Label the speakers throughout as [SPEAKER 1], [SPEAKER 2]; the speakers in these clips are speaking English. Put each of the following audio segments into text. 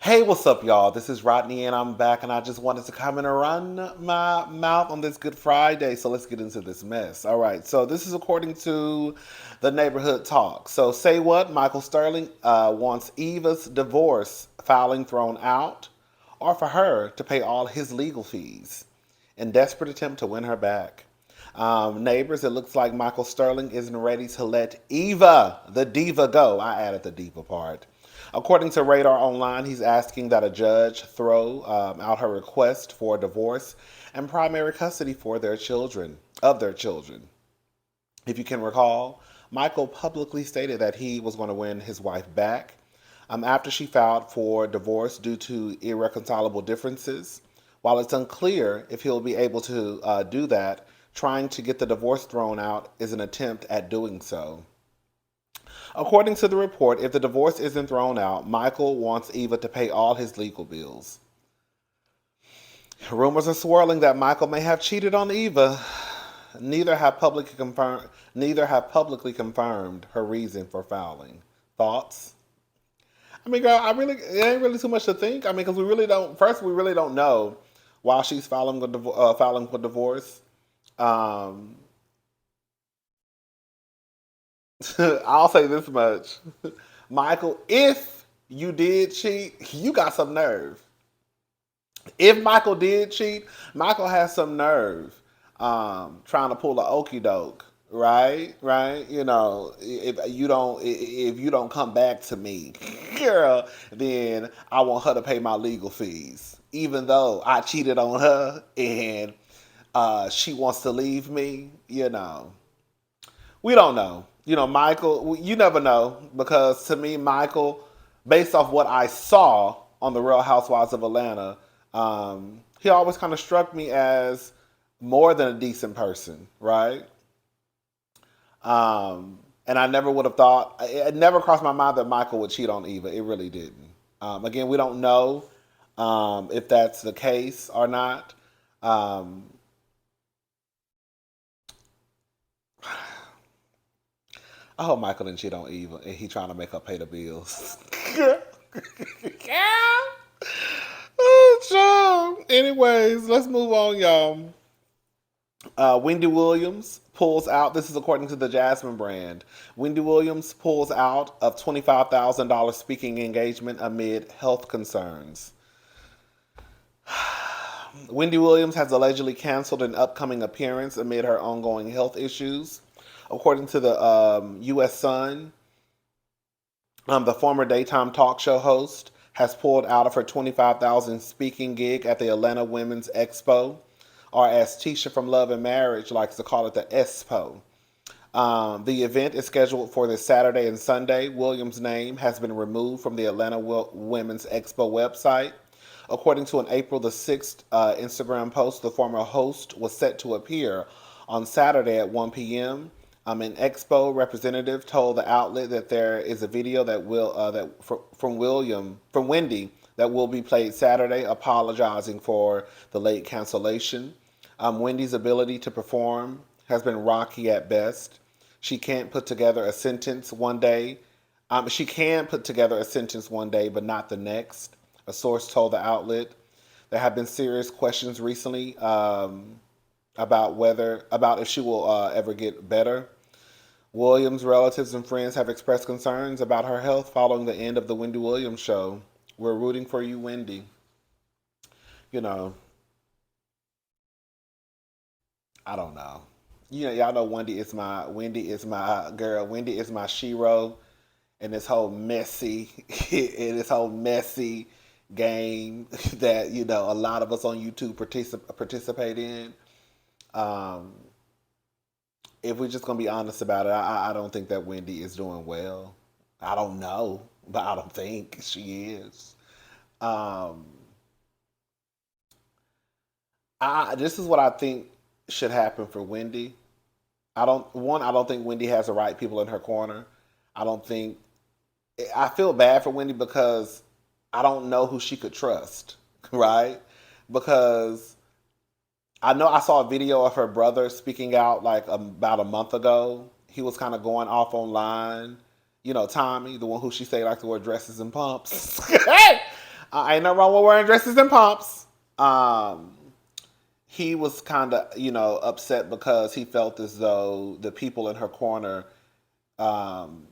[SPEAKER 1] Hey, what's up, y'all? This is Rodney, and I'm back, and I just wanted to come in and run my mouth on this Good Friday. So let's get into this mess. All right. So this is according to the neighborhood talk. So say what? Michael Sterling wants Eva's divorce filing thrown out, or for her to pay all his legal fees, in desperate attempt to win her back. Neighbors, it looks like Michael Sterling isn't ready to let Eva, the diva, go. I added the diva part. According to Radar Online, he's asking that a judge throw out her request for divorce and primary custody for their children. If you can recall, Michael publicly stated that he was going to win his wife back after she filed for divorce due to irreconcilable differences. While it's unclear if he'll be able to do that, trying to get the divorce thrown out is an attempt at doing so. According to the report, if the divorce isn't thrown out, Michael wants Eva to pay all his legal bills. Rumors are swirling that Michael may have cheated on Eva. Neither have publicly confirmed. Neither have publicly confirmed her reason for filing. Thoughts? I mean, girl, it ain't really too much to think. I mean, because we really don't. First, we really don't know why she's filing for divorce. Um, I'll say this much, Michael. If you did cheat, you got some nerve. If Michael did cheat, Michael has some nerve trying to pull a okey doke, right? Right? You know, if you don't come back to me, girl, then I want her to pay my legal fees, even though I cheated on her and she wants to leave me. We don't know. Michael, you never know because to me, Michael, based off what I saw on the Real Housewives of Atlanta, he always kind of struck me as more than a decent person, right? And I never would have thought, it never crossed my mind that Michael would cheat on Eva. It really didn't. Again, we don't know if that's the case or not. Um, I hope Michael didn't cheat on Eva and he trying to make her pay the bills. Yeah. Oh, child. Anyways, let's move on, y'all. Wendy Williams pulls out. This is according to the Jasmine brand. Wendy Williams pulls out of $25,000 speaking engagement amid health concerns. Wendy Williams has allegedly canceled an upcoming appearance amid her ongoing health issues. According to the U.S. Sun, the former daytime talk show host has pulled out of her 25,000 speaking gig at the Atlanta Women's Expo, or as Tisha from Love and Marriage likes to call it, the ESPO. The event is scheduled for this Saturday and Sunday. Williams' name has been removed from the Atlanta Women's Expo website. According to an April the 6th Instagram post, the former host was set to appear on Saturday at 1 p.m. An Expo representative told the outlet that there is a video from Wendy that will be played Saturday, apologizing for the late cancellation. Wendy's ability to perform has been rocky at best. She can't put together a sentence one day. She can put together a sentence one day, but not the next. A source told the outlet there have been serious questions recently about if she will ever get better. Williams' relatives and friends have expressed concerns about her health following the end of the Wendy Williams show. We're rooting for you, Wendy. You know, I don't know. Y'all know Wendy is my girl. Wendy is my shero in this whole messy in this whole messy game that a lot of us on YouTube participate in. Um, if we're just gonna be honest about it, I don't think that Wendy is doing well. I don't know, but I don't think she is. Um, this is what I think should happen for Wendy. I don't think Wendy has the right people in her corner. I don't think I feel bad for Wendy because I don't know who she could trust, right? Because I know I saw a video of her brother speaking out like about a month ago. He was kind of going off online. Tommy, the one who she said likes to wear dresses and pumps. Ain't no wrong with wearing dresses and pumps. Um, he was kind of, upset because he felt as though the people in her corner,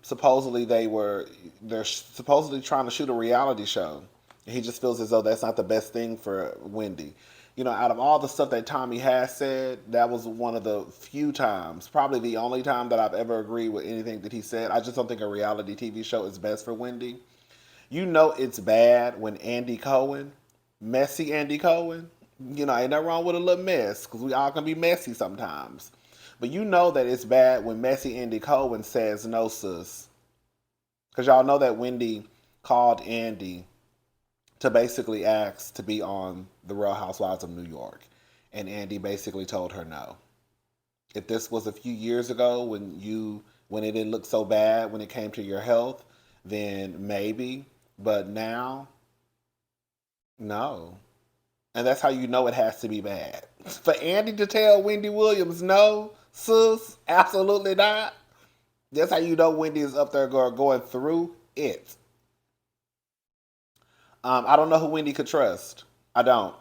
[SPEAKER 1] supposedly they're supposedly trying to shoot a reality show. He just feels as though that's not the best thing for Wendy. Out of all the stuff that Tommy has said, that was one of the few times, probably the only time that I've ever agreed with anything that he said. I just don't think a reality TV show is best for Wendy. It's bad when Andy Cohen, messy Andy Cohen, ain't nothing wrong with a little mess because we all can be messy sometimes. But that it's bad when messy Andy Cohen says no, sis. Because y'all know that Wendy called Andy to basically ask to be on The Real Housewives of New York. And Andy basically told her no. If this was a few years ago when it didn't look so bad when it came to your health, then maybe. But now, no. And that's how you know it has to be bad. For Andy to tell Wendy Williams, no, sis, absolutely not. That's how you know Wendy is up there going through it. I don't know who Wendy could trust. I don't.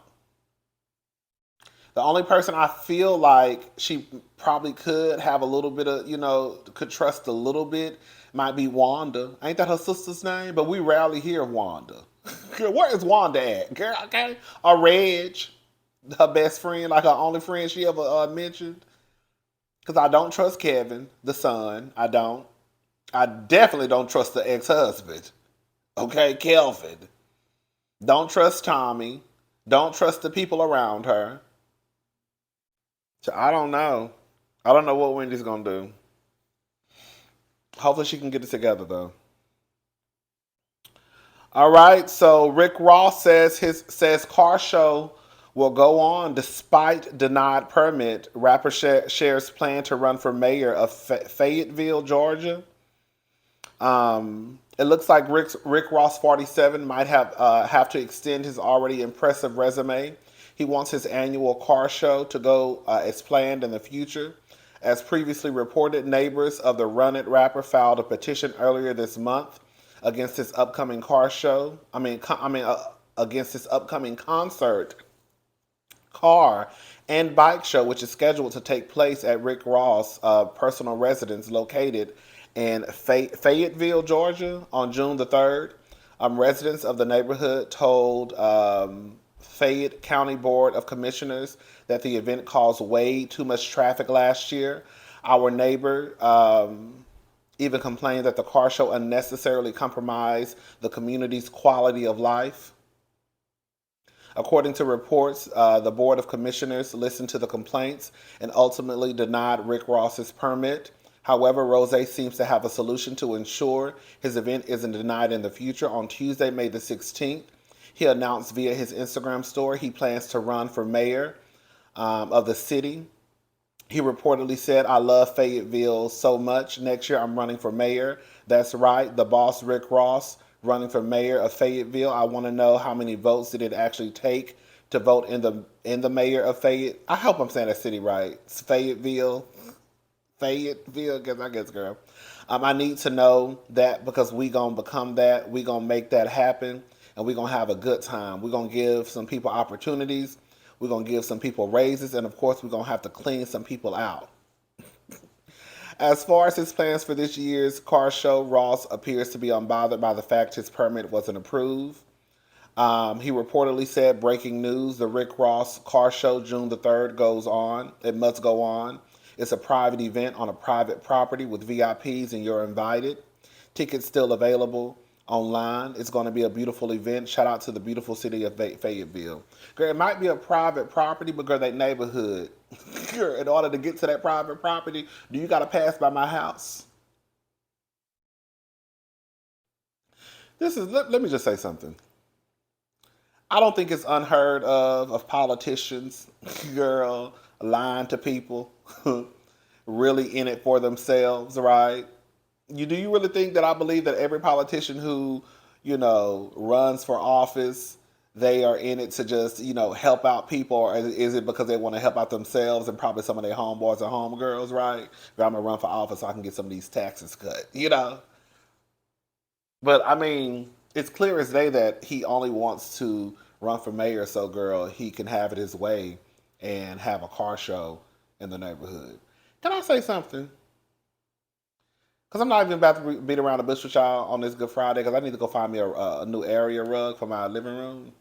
[SPEAKER 1] The only person I feel like she probably could have a little bit of, could trust a little bit might be Wanda. Ain't that her sister's name? But we rarely hear of Wanda. Girl, where is Wanda at? Girl, okay. Or Reg, her best friend, like her only friend she ever mentioned. Because I don't trust Kevin, the son. I don't. I definitely don't trust the ex-husband. Okay, Kelvin. Don't trust Tommy. Don't trust the people around her. So I don't know. I don't know what Wendy's gonna do. Hopefully she can get it together though. All right. So Rick Ross says car show will go on despite denied permit. Rapper shares plan to run for mayor of Fayetteville, Georgia. It looks like Rick Ross, 47, might have to extend his already impressive resume. He wants his annual car show to go as planned in the future. As previously reported, neighbors of the Run It rapper filed a petition earlier this month against his upcoming car show. Against his upcoming concert, car, and bike show, which is scheduled to take place at Rick Ross' personal residence located in Fayetteville, Georgia, on June the 3rd. Residents of the neighborhood told Fayette County Board of Commissioners that the event caused way too much traffic last year. Our neighbor even complained that the car show unnecessarily compromised the community's quality of life. According to reports, the Board of Commissioners listened to the complaints and ultimately denied Rick Ross's permit. However, Rose seems to have a solution to ensure his event isn't denied in the future. On Tuesday, May the 16th, he announced via his Instagram story he plans to run for mayor of the city. He reportedly said, "I love Fayetteville so much. Next year, I'm running for mayor." That's right, the boss, Rick Ross, running for mayor of Fayetteville. I want to know how many votes did it actually take to vote in the mayor of Fayette. I hope I'm saying that city right. It's Fayetteville, I guess, girl. I need to know that because we gonna become that. We gonna make that happen, and we gonna have a good time. We gonna give some people opportunities. We're going to give some people raises, and of course, we're going to have to clean some people out. As far as his plans for this year's car show, Ross appears to be unbothered by the fact his permit wasn't approved. He reportedly said, breaking news, the Rick Ross car show, June the 3rd, goes on. It must go on. It's a private event on a private property with VIPs, and you're invited. Tickets still available online. It's going to be a beautiful event. Shout out to the beautiful city of Fayetteville. Girl, it might be a private property, but girl, that neighborhood. Girl, in order to get to that private property, do you got to pass by my house? Let me just say something. I don't think it's unheard of politicians, girl, lying to people, really in it for themselves, right? Do you really think that I believe that every politician who, runs for office, they are in it to just, help out people, or is it because they want to help out themselves and probably some of their homeboys and homegirls, right? I'm gonna run for office so I can get some of these taxes cut, But I mean, It's clear as day that he only wants to run for mayor so, girl, he can have it his way and have a car show in the neighborhood. Can I say something? Because I'm not even about to beat around the bush with y'all on this Good Friday because I need to go find me a new area rug for my living room.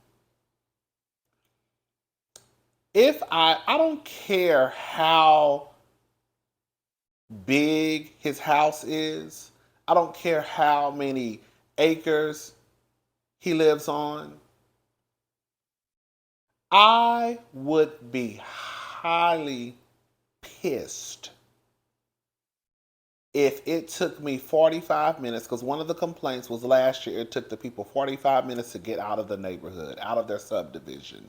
[SPEAKER 1] If I don't care how big his house is, I don't care how many acres he lives on, I would be highly pissed if it took me 45 minutes, because one of the complaints was last year it took the people 45 minutes to get out of the neighborhood, out of their subdivision.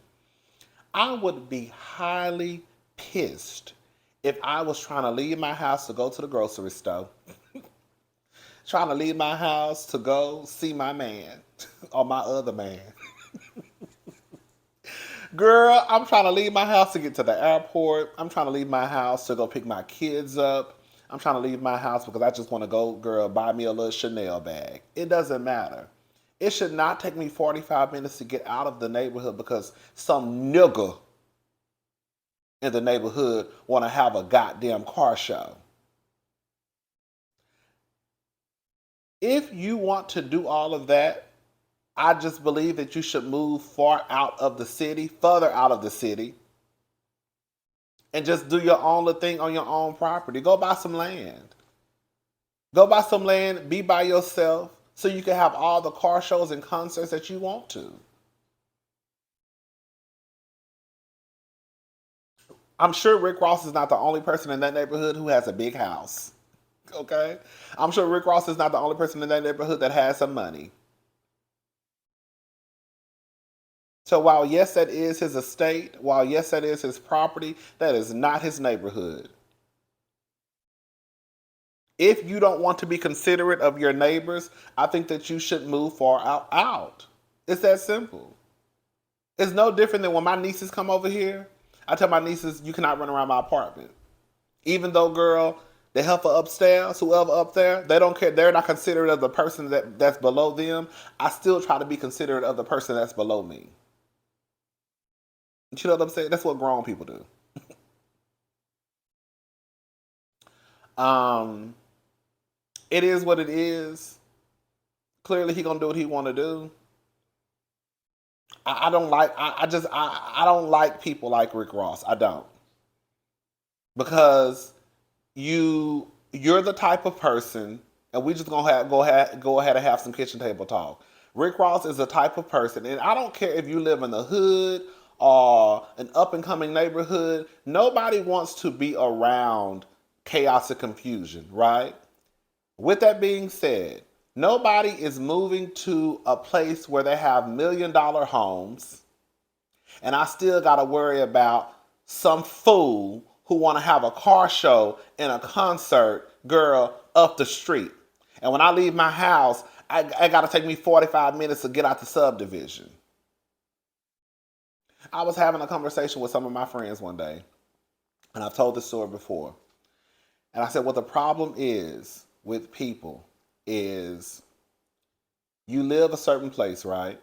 [SPEAKER 1] I would be highly pissed if I was trying to leave my house to go to the grocery store, trying to leave my house to go see my man or my other man. Girl, I'm trying to leave my house to get to the airport. I'm trying to leave my house to go pick my kids up. I'm trying to leave my house because I just want to go, girl, buy me a little Chanel bag. It doesn't matter. It should not take me 45 minutes to get out of the neighborhood because some nigga in the neighborhood want to have a goddamn car show. If you want to do all of that, I just believe that you should move far out of the city, further out of the city, and just do your own little thing on your own property. Go buy some land. Go buy some land, be by yourself, so you can have all the car shows and concerts that you want to. I'm sure Rick Ross is not the only person in that neighborhood who has a big house. Okay? I'm sure Rick Ross is not the only person in that neighborhood that has some money. So while yes, that is his estate, while yes, that is his property, that is not his neighborhood. If you don't want to be considerate of your neighbors, I think that you should move far out. It's that simple. It's no different than when my nieces come over here. I tell my nieces, you cannot run around my apartment. Even though, girl, the helper upstairs, whoever up there, they don't care. They're not considerate of the person that's below them. I still try to be considerate of the person that's below me. You know what I'm saying? That's what grown people do. Um, it is what it is. Clearly, he gonna do what he want to do. I don't like. I don't like people like Rick Ross. I don't, because you're the type of person, and we just gonna go ahead and have some kitchen table talk. Rick Ross is the type of person, and I don't care if you live in the hood or an up and coming neighborhood. Nobody wants to be around chaos and confusion, right? With that being said, nobody is moving to a place where they have $1 million homes, and I still got to worry about some fool who want to have a car show and a concert, girl, up the street. And when I leave my house, I got to take me 45 minutes to get out the subdivision. I was having a conversation with some of my friends one day, and I've told this story before. And I said, what the problem is with people is you live a certain place, right?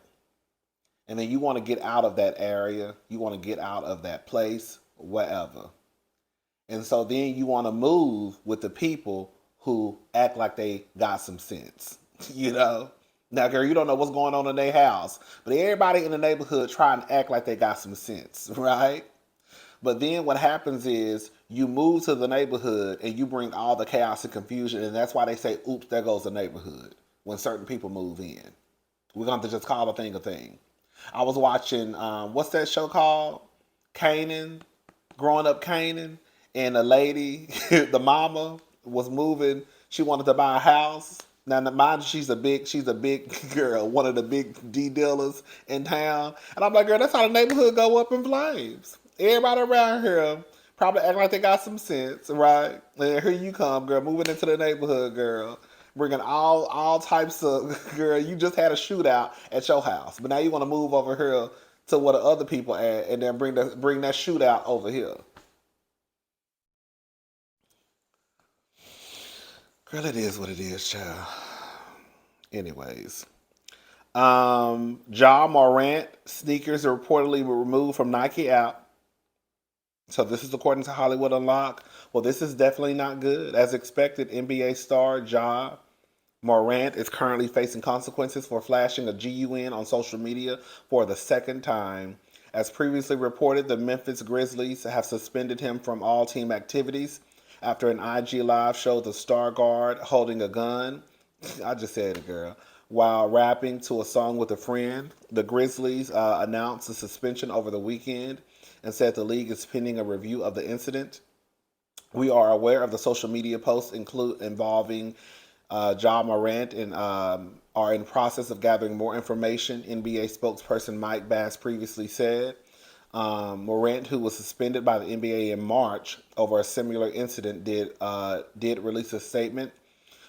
[SPEAKER 1] And then you want to get out of that area. You want to get out of that place, wherever. And so then you want to move with the people who act like they got some sense, you know? Now, girl, you don't know what's going on in their house, but everybody in the neighborhood trying to act like they got some sense, right? But then what happens is you move to the neighborhood and you bring all the chaos and confusion, and that's why they say, oops, there goes the neighborhood when certain people move in. We're going to just call a thing a thing. I was watching, what's that show called? Canaan, Growing Up Canaan, and the lady, the mama, was moving. She wanted to buy a house. Now, mind you, she's a big girl, one of the big D dealers in town. And I'm like, girl, that's how the neighborhood go up in flames. Everybody around here probably act like they got some sense, right? And here you come, girl, moving into the neighborhood, girl, bringing all types of, girl, you just had a shootout at your house, but now you want to move over here to where the other people at, and then bring that shootout over here. Girl, it is what it is, child. Anyways, Morant sneakers are reportedly removed from Nike app. So this is according to Hollywood Unlocked. Well, this is definitely not good. As expected, NBA star Morant is currently facing consequences for flashing a GUN on social media for the second time. As previously reported, the Memphis Grizzlies have suspended him from all team activities after an IG Live showed the star guard holding a gun. I just said it, girl. While rapping to a song with a friend, the Grizzlies announced the suspension over the weekend and said the league is pending a review of the incident. We are aware of the social media posts involving Morant and are in process of gathering more information, NBA spokesperson Mike Bass previously said. Morant, who was suspended by the NBA in March over a similar incident, did release a statement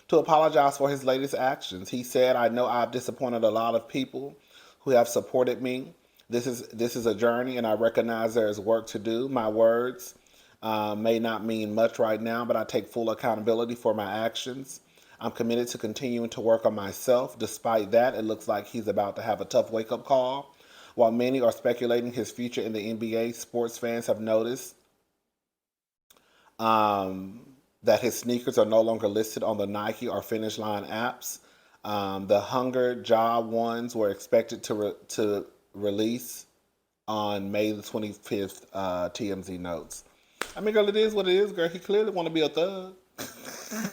[SPEAKER 1] to apologize for his latest actions. He said, "I know I've disappointed a lot of people who have supported me. This is a journey, and I recognize there is work to do. My words may not mean much right now, but I take full accountability for my actions. I'm committed to continuing to work on myself. Despite that, it looks like he's about to have a tough wake-up call. While many are speculating his future in the NBA, sports fans have noticed that his sneakers are no longer listed on the Nike or Finish Line apps. The Hunger Ja ones were expected to release on May the 25th, TMZ notes. I mean, girl, it is what it is, girl. He clearly want to be a thug.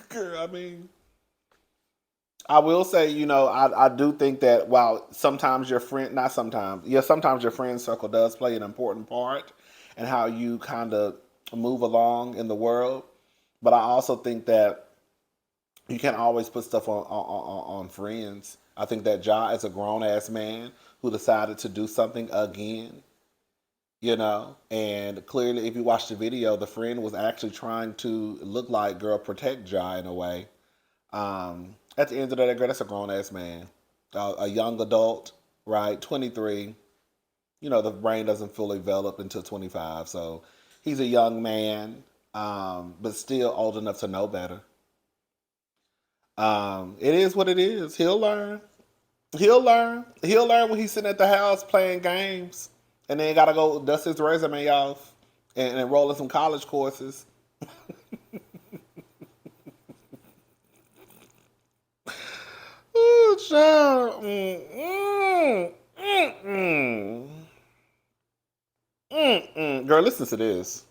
[SPEAKER 1] Girl, I mean, I will say, I do think that while sometimes your friend, not sometimes, yeah, sometimes your friend circle does play an important part in how you kind of move along in the world. But I also think that you can't always put stuff on friends. I think that Ja is a grown ass man who decided to do something again, and clearly, if you watch the video, the friend was actually trying to look like girl protect Ja in a way. At the end of the day, girl, that's a grown ass man, a young adult, right? 23. The brain doesn't fully develop until 25, so he's a young man, but still old enough to know better. It is what it is. He'll learn. He'll learn. He'll learn when he's sitting at the house playing games, and then gotta go dust his resume off and enroll in some college courses. Ooh, child. Girl, listen to this.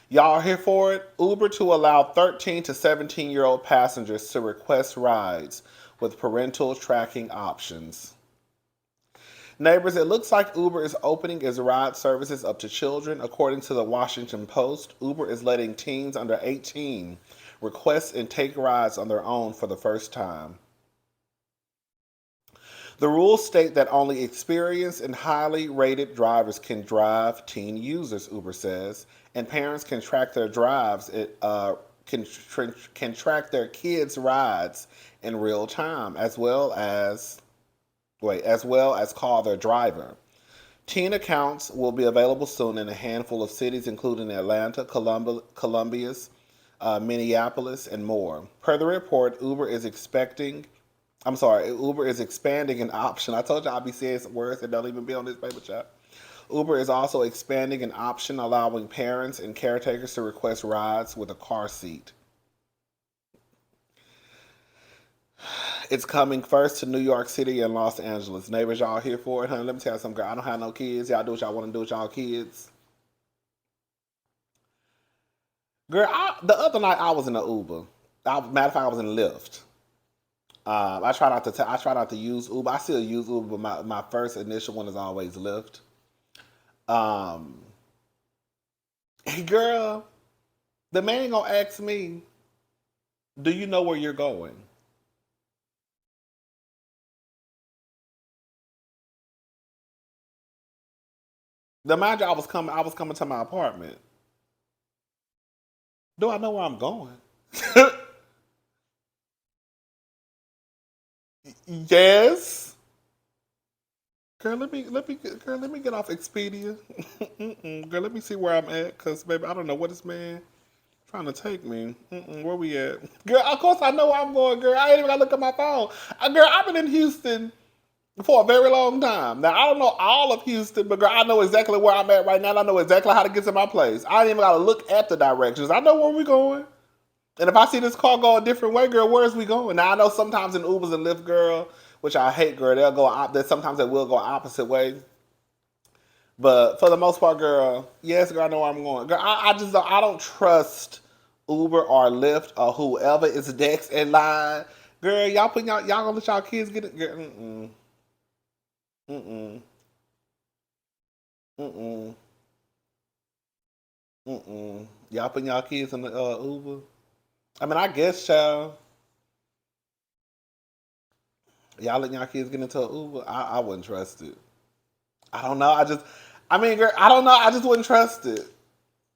[SPEAKER 1] Y'all here for it? Uber to allow 13 to 17-year-old passengers to request rides with parental tracking options. Neighbors, it looks like Uber is opening its ride services up to children. According to the Washington Post, Uber is letting teens under 18 request and take rides on their own for the first time. The rules state that only experienced and highly rated drivers can drive teen users, Uber says, and parents can track their drives. Can track their kids' rides in real time, as well as call their driver. Teen accounts will be available soon in a handful of cities, including Atlanta, Columbia's, Minneapolis, and more. Per the report, Uber is expanding an option. I told you I'd be saying some words that don't even be on this paper chat. Uber is also expanding an option allowing parents and caretakers to request rides with a car seat. It's coming first to New York City and Los Angeles. Neighbors, y'all here for it, honey? Let me tell you something, girl. I don't have no kids. Y'all do what y'all want to do with y'all kids. Girl, the other night I was in an Uber. Matter of fact, I was in Lyft. I try not to use Uber. I still use Uber, but my first initial one is always Lyft. Hey, girl, the man gonna ask me, "Do you know where you're going?" The mind you, I was coming to my apartment. Do I know where I'm going? Yes. Girl, let me get off Expedia. Girl, let me see where I'm at, cause baby, I don't know what this man trying to take me. Where we at? Girl, of course I know where I'm going, girl. I ain't even gotta look at my phone. Girl, I've been in Houston for a very long time. Now I don't know all of Houston, but girl, I know exactly where I'm at right now. And I know exactly how to get to my place. I ain't even gotta look at the directions. I know where we going. And if I see this car go a different way, girl, where's we going? Now I know sometimes in Ubers and Lyft, girl, which I hate, girl, they'll go sometimes they will go opposite way. But for the most part, girl, yes, girl, I know where I'm going. Girl, I just don't, I don't trust Uber or Lyft or whoever is next in line. Girl, y'all gonna let y'all kids get it? Girl, mm-mm, mm-mm, mm-mm. Y'all putting y'all kids in the Uber? I mean, I guess, child, y'all letting y'all kids get into an Uber? I wouldn't trust it. I don't know. I mean, girl, I don't know. I just wouldn't trust it.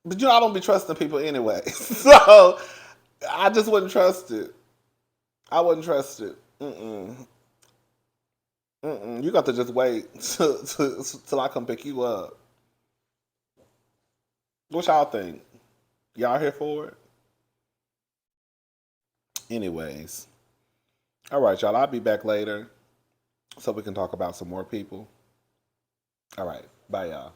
[SPEAKER 1] But you know, I don't be trusting people anyway. So I just wouldn't trust it. I wouldn't trust it. Mm-mm. Mm-mm. You got to just wait till I come pick you up. What y'all think? Y'all here for it? Anyways. All right, y'all. I'll be back later so we can talk about some more people. All right. Bye, y'all.